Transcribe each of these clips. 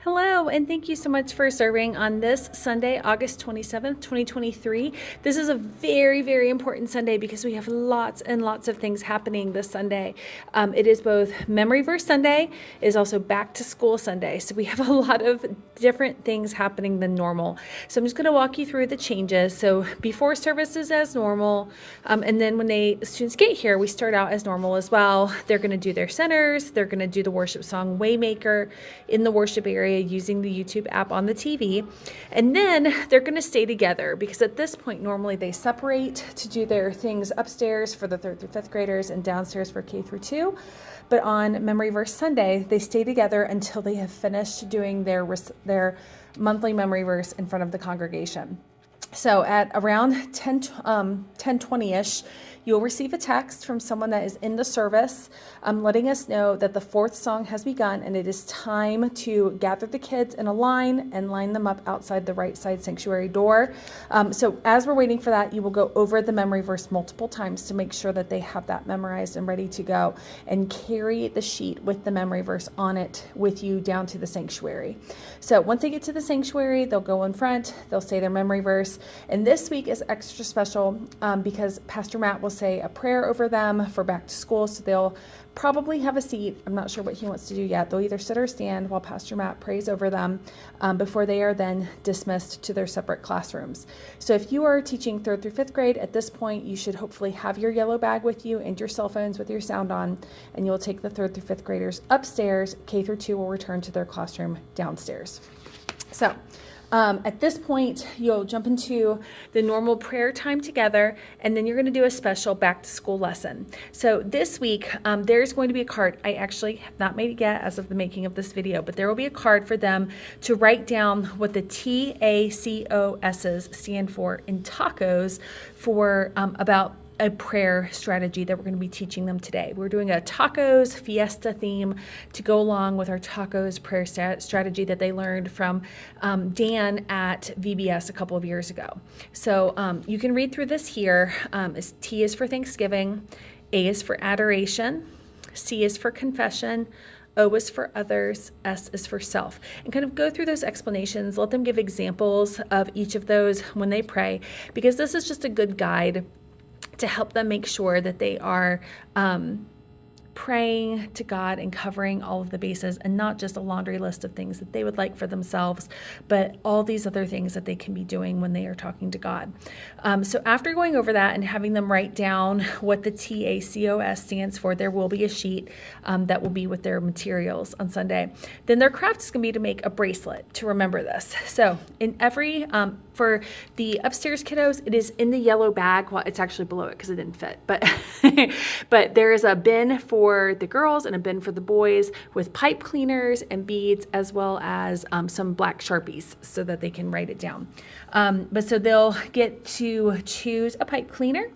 Hello, and thank you so much for serving on this Sunday, August 27th, 2023. This is a very, very important Sunday because we have lots and lots of things happening this Sunday. It is both Memory Verse Sunday, it is also Back to School Sunday. So we have a lot of different things happening than normal. So I'm just going to walk you through the changes. So before services as normal, and then when students get here, we start out as normal as well. They're going to do their centers, they're going to do the worship song Waymaker in the worship area using the YouTube app on the TV. And then they're going to stay together because at this point, normally they separate to do their things upstairs for the 3rd through 5th graders and downstairs for K through 2. But on Memory Verse Sunday, they stay together until they have finished doing their monthly memory verse in front of the congregation. So at around 10:20ish, you'll receive a text from someone that is in the service letting us know that the 4th song has begun and it is time to gather the kids in a line and line them up outside the right side sanctuary door. So as we're waiting for that, you will go over the memory verse multiple times to make sure that they have that memorized and ready to go, and carry the sheet with the memory verse on it with you down to the sanctuary. So once they get to the sanctuary, they'll go in front, they'll say their memory verse. And this week is extra special because Pastor Matt will say a prayer over them for back to school. So they'll probably have a seat. I'm not sure what he wants to do yet. They'll either sit or stand while Pastor Matt prays over them before they are then dismissed to their separate classrooms. So if you are teaching 3rd through 5th grade at this point, you should hopefully have your yellow bag with you and your cell phones with your sound on, and you'll take the 3rd through 5th graders upstairs. K through 2 will return to their classroom downstairs. So at this point, you'll jump into the normal prayer time together, and then you're going to do a special back to school lesson. So this week, there's going to be a card. I actually have not made it yet as of the making of this video, but there will be a card for them to write down what the TACOSs stand for in tacos for about a prayer strategy that we're going to be teaching them today. We're doing a tacos fiesta theme to go along with our tacos prayer strategy that they learned from Dan at VBS a couple of years ago. So you can read through this here. T is for Thanksgiving, A is for adoration, C is for confession, O is for others, S is for self. And kind of go through those explanations, let them give examples of each of those when they pray, because this is just a good guide to help them make sure that they are praying to God and covering all of the bases, and not just a laundry list of things that they would like for themselves, but all these other things that they can be doing when they are talking to God. So after going over that and having them write down what the TACOS stands for, there will be a sheet that will be with their materials on Sunday. Then their craft is going to be to make a bracelet to remember this. So in every, for the upstairs kiddos, it is in the yellow bag. Well, it's actually below it because it didn't fit, but but there is a bin for the girls and a bin for the boys with pipe cleaners and beads, as well as some black Sharpies so that they can write it down. But so they'll get to choose a pipe cleaner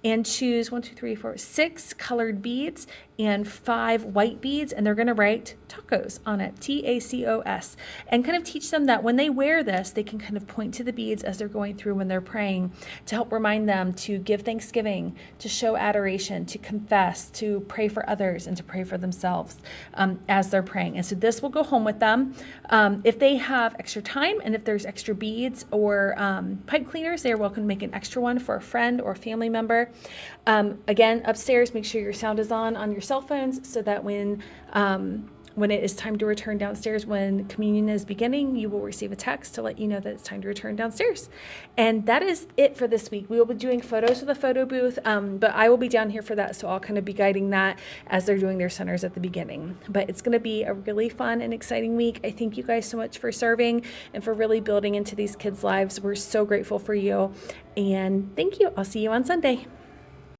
and choose 6 colored beads and 5 white beads, and they're going to write tacos on it, TACOS, and kind of teach them that when they wear this, they can kind of point to the beads as they're going through when they're praying to help remind them to give thanksgiving, to show adoration, to confess, to pray for others, and to pray for themselves as they're praying. And so this will go home with them. If they have extra time and if there's extra beads or pipe cleaners, they're welcome to make an extra one for a friend or family member. Again, upstairs, make sure your sound is on your cell phones so that when it is time to return downstairs, when communion is beginning, you will receive a text to let you know that it's time to return downstairs. And that is it for this week. We will be doing photos with a photo booth, but I will be down here for that, so I'll kind of be guiding that as they're doing their centers at the beginning. But it's going to be a really fun and exciting week. I thank you guys so much for serving and for really building into these kids' lives. We're so grateful for you, and thank you. I'll see you on Sunday.